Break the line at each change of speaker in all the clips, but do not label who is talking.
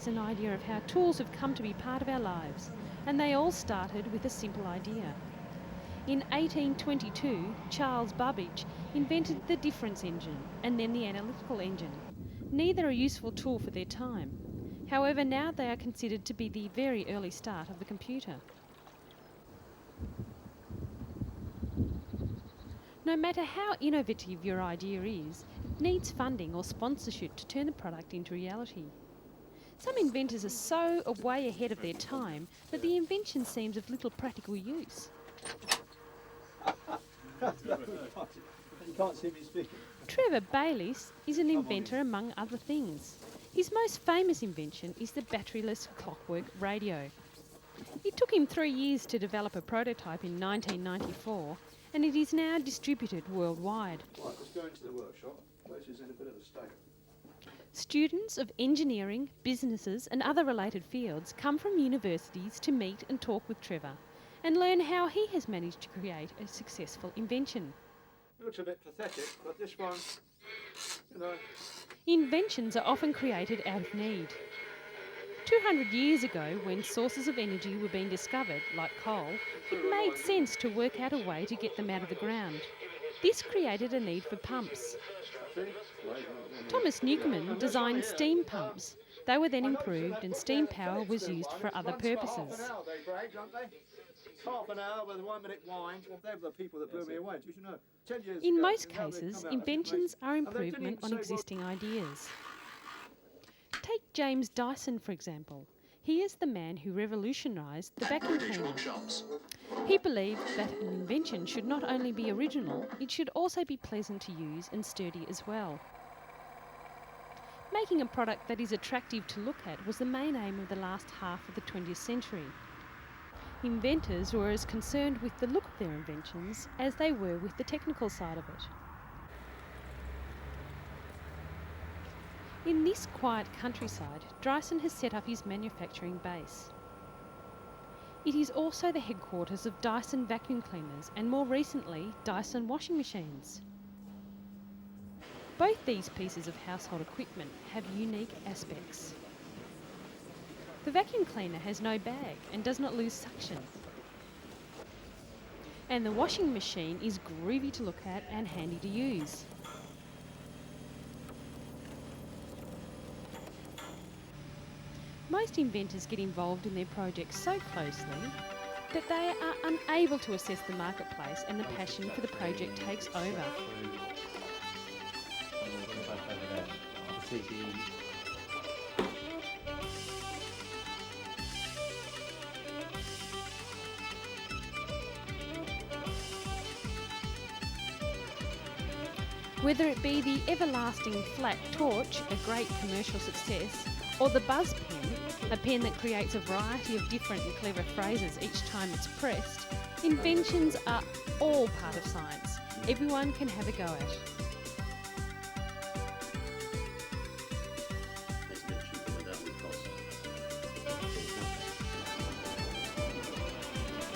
is an idea of how tools have come to be part of our lives, and they all started with a simple idea. In 1822, Charles Babbage invented the difference engine and then the analytical engine. Neither a useful tool for their time. However, now they are considered to be the very early start of the computer. No matter how innovative your idea is, it needs funding or sponsorship to turn the product into reality. Some inventors are so way ahead of their time that the invention seems of little practical use.
You can't see me speaking.
Trevor Bayliss is an inventor among other things. His most famous invention is the batteryless clockwork radio. It took him 3 years to develop a prototype in 1994, and it is now distributed worldwide.
Right, let's go into the workshop. The place is in a bit of a state.
Students of engineering, businesses and other related fields come from universities to meet and talk with Trevor and learn how he has managed to create a successful invention.
It looks a bit pathetic, but this one, you know...
Inventions are often created out of need. 200 years ago, when sources of energy were being discovered, like coal, it made sense to work out a way to get them out of the ground. This created a need for pumps. Thomas Newcomen designed steam pumps. They were then improved and steam power was used for other purposes.
Half an hour with a 1 minute wind. Well, they were the people that blew me away. You should know. 10 years
In
ago,
most
now they've
cases,
come out,
inventions are
and they didn't
improvement on
even say
existing ideas. Take James Dyson, for example. He is the man who revolutionised the vacuum cleaner. He believed that an invention should not only be original, it should also be pleasant to use and sturdy as well. Making a product that is attractive to look at was the main aim of the last half of the 20th century. Inventors were as concerned with the look of their inventions as they were with the technical side of it. In this quiet countryside, Dyson has set up his manufacturing base. It is also the headquarters of Dyson vacuum cleaners and more recently Dyson washing machines. Both these pieces of household equipment have unique aspects. The vacuum cleaner has no bag and does not lose suction. And the washing machine is groovy to look at and handy to use. Most inventors get involved in their projects so closely that they are unable to assess the marketplace and the passion for the project takes over. Whether it be the everlasting flat torch, a great commercial success, or the buzz pen, a pen that creates a variety of different and clever phrases each time it's pressed, inventions are all part of science. Everyone can have a go at.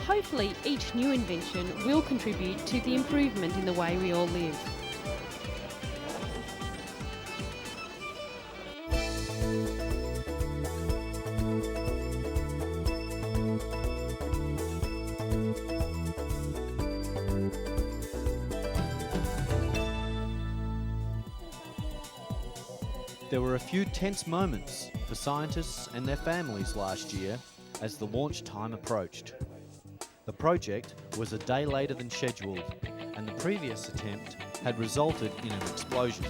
Hopefully, each new invention will contribute to the improvement in the way we all live.
There were a few tense moments for scientists and their families last year as the launch time approached. The project was a day later than scheduled, and the previous attempt had resulted in an explosion.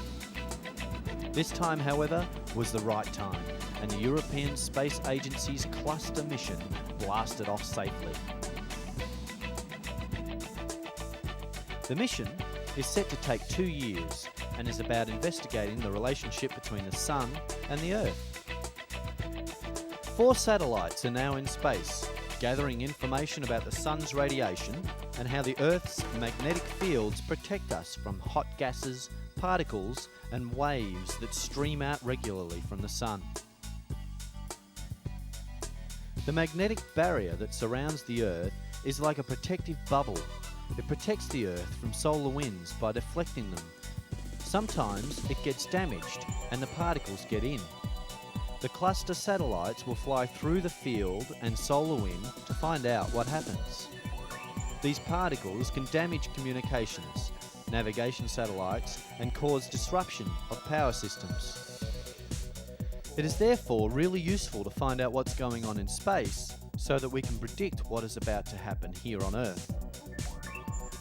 This time, however, was the right time, and the European Space Agency's cluster mission blasted off safely. The mission is set to take 2 years and is about investigating the relationship between the Sun and the Earth. 4 satellites are now in space, gathering information about the Sun's radiation and how the Earth's magnetic fields protect us from hot gases, particles, and waves that stream out regularly from the Sun. The magnetic barrier that surrounds the Earth is like a protective bubble. It protects the Earth from solar winds by deflecting them. Sometimes it gets damaged and the particles get in. The cluster satellites will fly through the field and solar wind to find out what happens. These particles can damage communications, navigation satellites, and cause disruption of power systems. It is therefore really useful to find out what's going on in space so that we can predict what is about to happen here on Earth.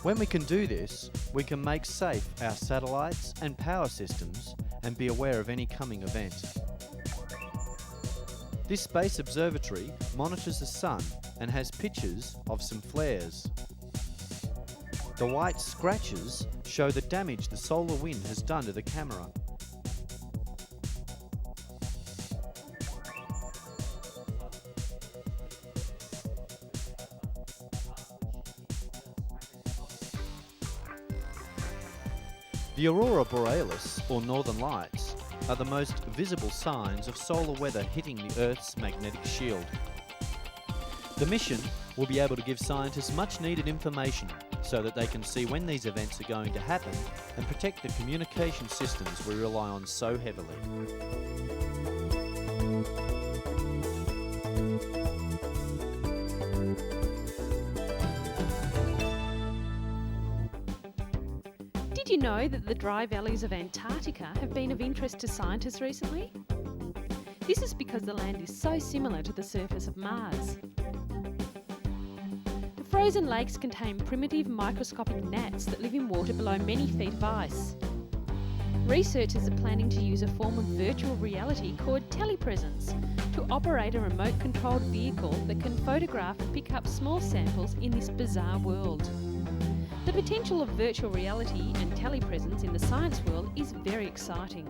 When we can do this, we can make safe our satellites and power systems and be aware of any coming event. This space observatory monitors the sun and has pictures of some flares. The white scratches show the damage the solar wind has done to the camera. The aurora borealis, or northern lights, are the most visible signs of solar weather hitting the Earth's magnetic shield. The mission will be able to give scientists much needed information so that they can see when these events are going to happen and protect the communication systems we rely on so heavily.
Did you know that the dry valleys of Antarctica have been of interest to scientists recently? This is because the land is so similar to the surface of Mars. The frozen lakes contain primitive microscopic gnats that live in water below many feet of ice. Researchers are planning to use a form of virtual reality called telepresence to operate a remote-controlled vehicle that can photograph and pick up small samples in this bizarre world. The potential of virtual reality and telepresence in the science world is very exciting.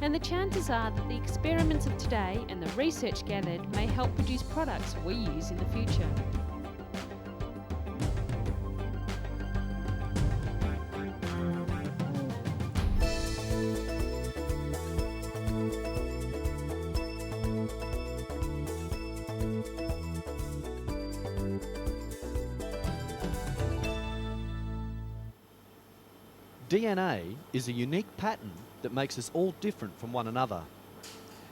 And the chances are that the experiments of today and the research gathered may help produce products we use in the future.
DNA is a unique pattern that makes us all different from one another.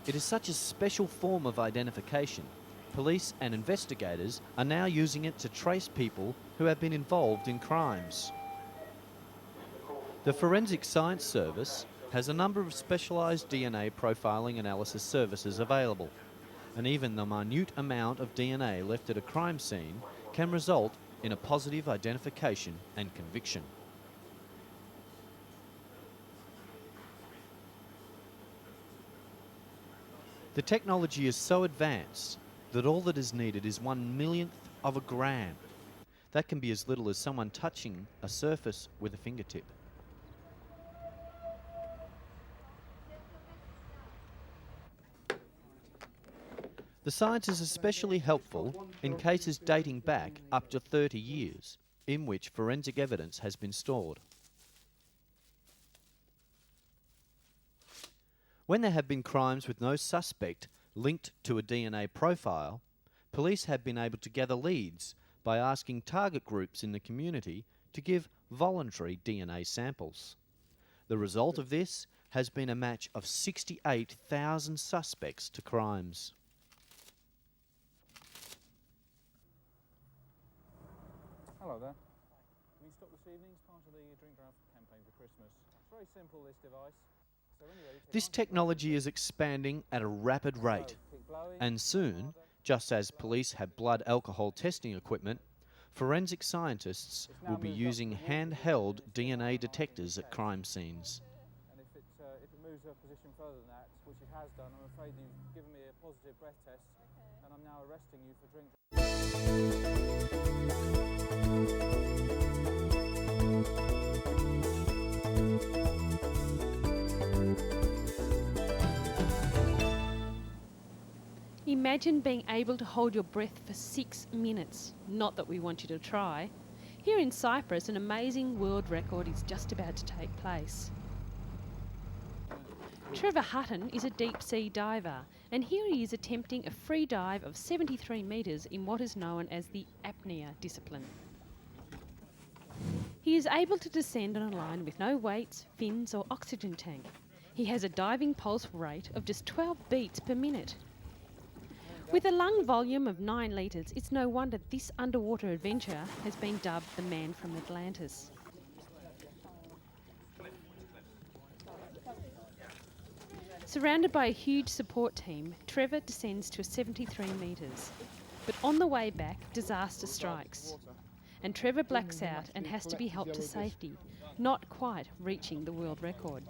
It is such a special form of identification. Police and investigators are now using it to trace people who have been involved in crimes. The Forensic Science Service has a number of specialised DNA profiling analysis services available, and even the minute amount of DNA left at a crime scene can result in a positive identification and conviction. The technology is so advanced that all that is needed is 1/1,000,000th of a gram. That can be as little as someone touching a surface with a fingertip. The science is especially helpful in cases dating back up to 30 years, in which forensic evidence has been stored. When there have been crimes with no suspect linked to a DNA profile, police have been able to gather leads by asking target groups in the community to give voluntary DNA samples. The result of this has been a match of 68,000 suspects to crimes.
Hello there. Can you stop this evening? It's part of the Drink Draft campaign for Christmas. It's very simple, this device. So anyway,
This technology is expanding at a rapid rate, and soon, just as police have blood alcohol testing equipment, forensic scientists will be using handheld DNA detectors at crime scenes.
and if it moves a position further than that, which it has done, I'm afraid you've given me a positive breath test, and I'm now arresting you for drink.
Imagine being able to hold your breath for 6 minutes. Not that we want you to try. Here in Cyprus, an amazing world record is just about to take place. Trevor Hutton is a deep-sea diver, and here he is attempting a free dive of 73 metres in what is known as the apnea discipline. He is able to descend on a line with no weights, fins or oxygen tank. He has a diving pulse rate of just 12 beats per minute. With a lung volume of 9 litres, it's no wonder this underwater adventure has been dubbed the Man from Atlantis. Surrounded by a huge support team, Trevor descends to 73 metres. But on the way back, disaster strikes. And Trevor blacks out and has to be helped to safety, not quite reaching the world record.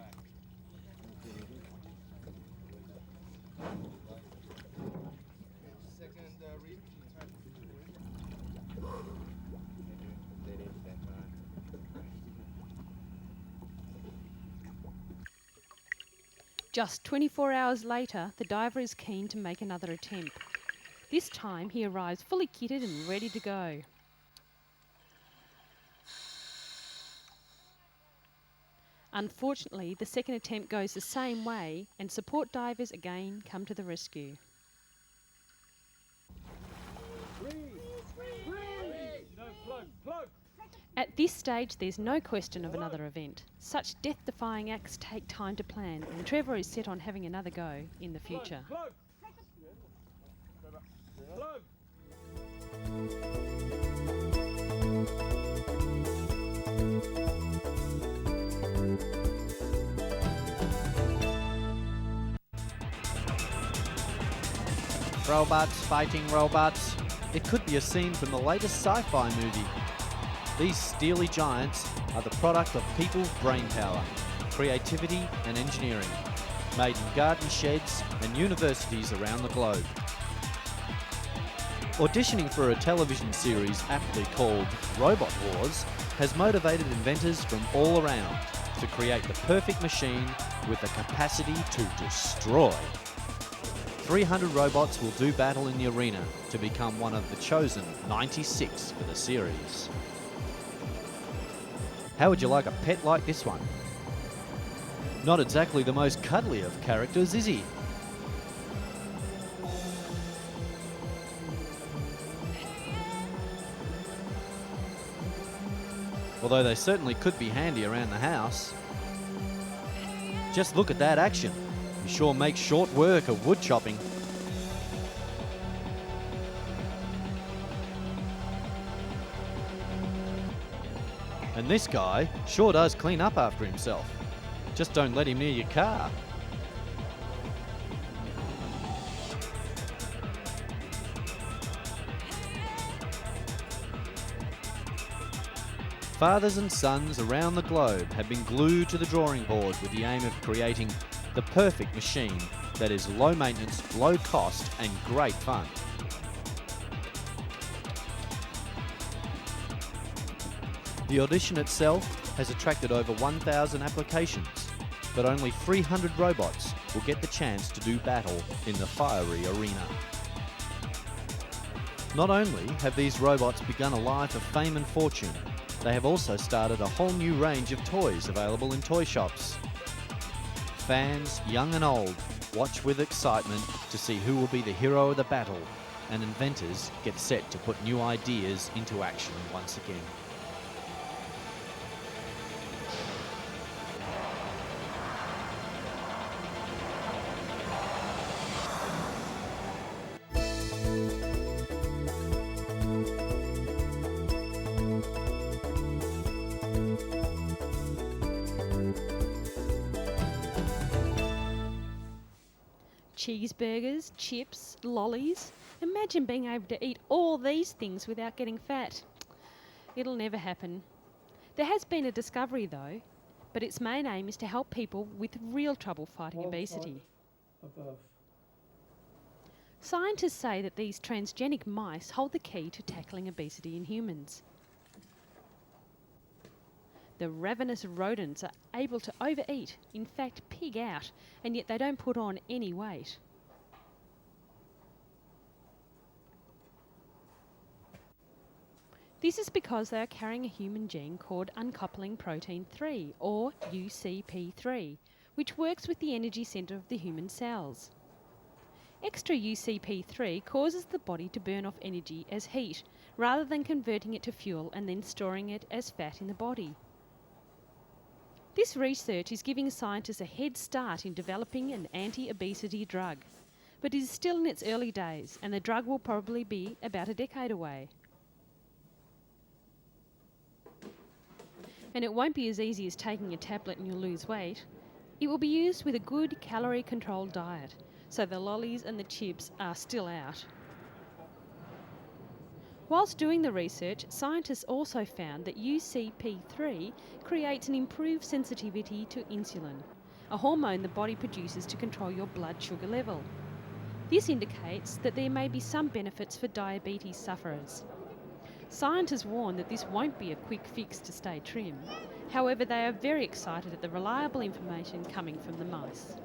Just 24 hours later, the diver is keen to make another attempt. This time he arrives fully kitted and ready to go. Unfortunately, the second attempt goes the same way and support divers again come to the rescue. At this stage, there's no question of another event. Such death-defying acts take time to plan, and Trevor is set on having another go in the future.
Robots fighting robots. It could be a scene from the latest sci-fi movie. These steely giants are the product of people's brainpower, creativity and engineering, made in garden sheds and universities around the globe. Auditioning for a television series aptly called Robot Wars has motivated inventors from all around to create the perfect machine with the capacity to destroy. 300 robots will do battle in the arena to become one of the chosen 96 for the series. How would you like a pet like this one? Not exactly the most cuddly of characters, is he? Although they certainly could be handy around the house. Just look at that action. You sure make short work of wood chopping. And this guy sure does clean up after himself. Just don't let him near your car. Fathers and sons around the globe have been glued to the drawing board with the aim of creating the perfect machine that is low maintenance, low cost and great fun. The audition itself has attracted over 1,000 applications, but only 300 robots will get the chance to do battle in the fiery arena. Not only have these robots begun a life of fame and fortune, they have also started a whole new range of toys available in toy shops. Fans, young and old, watch with excitement to see who will be the hero of the battle, and inventors get set to put new ideas into action once again.
Cheeseburgers, chips, lollies. Imagine being able to eat all these things without getting fat. It'll never happen. There has been a discovery though, but its main aim is to help people with real trouble fighting obesity. Scientists say that these transgenic mice hold the key to tackling obesity in humans. The ravenous rodents are able to overeat, in fact pig out, and yet they don't put on any weight. This is because they are carrying a human gene called uncoupling protein 3, or UCP3, which works with the energy centre of the human cells. Extra UCP3 causes the body to burn off energy as heat, rather than converting it to fuel and then storing it as fat in the body. This research is giving scientists a head start in developing an anti-obesity drug, but it is still in its early days and the drug will probably be about a decade away. And it won't be as easy as taking a tablet and you'll lose weight. It will be used with a good calorie-controlled diet, so the lollies and the chips are still out. Whilst doing the research, scientists also found that UCP3 creates an improved sensitivity to insulin, a hormone the body produces to control your blood sugar level. This indicates that there may be some benefits for diabetes sufferers. Scientists warn that this won't be a quick fix to stay trim. However, they are very excited at the reliable information coming from the mice.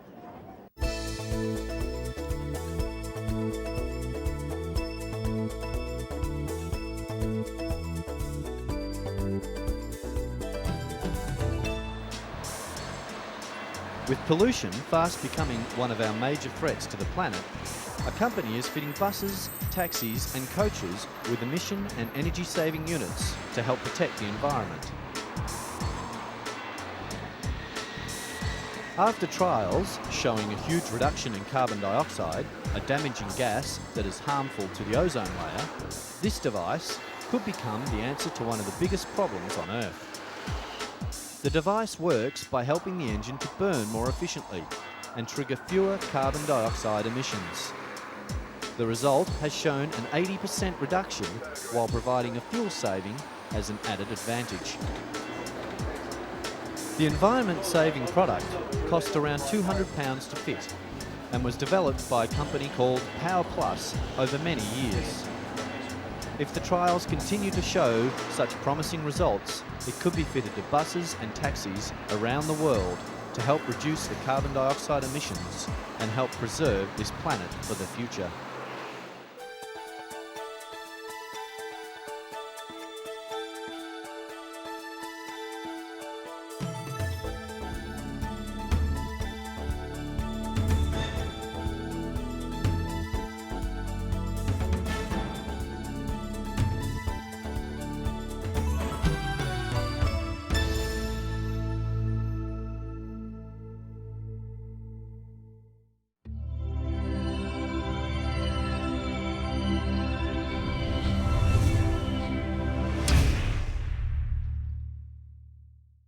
With pollution fast becoming one of our major threats to the planet, a company is fitting buses, taxis and coaches with emission and energy saving units to help protect the environment. After trials showing a huge reduction in carbon dioxide, a damaging gas that is harmful to the ozone layer, this device could become the answer to one of the biggest problems on Earth. The device works by helping the engine to burn more efficiently and trigger fewer carbon dioxide emissions. The result has shown an 80% reduction while providing a fuel saving as an added advantage. The environment-saving product cost around £200 to fit and was developed by a company called Power Plus over many years. If the trials continue to show such promising results, it could be fitted to buses and taxis around the world to help reduce the carbon dioxide emissions and help preserve this planet for the future.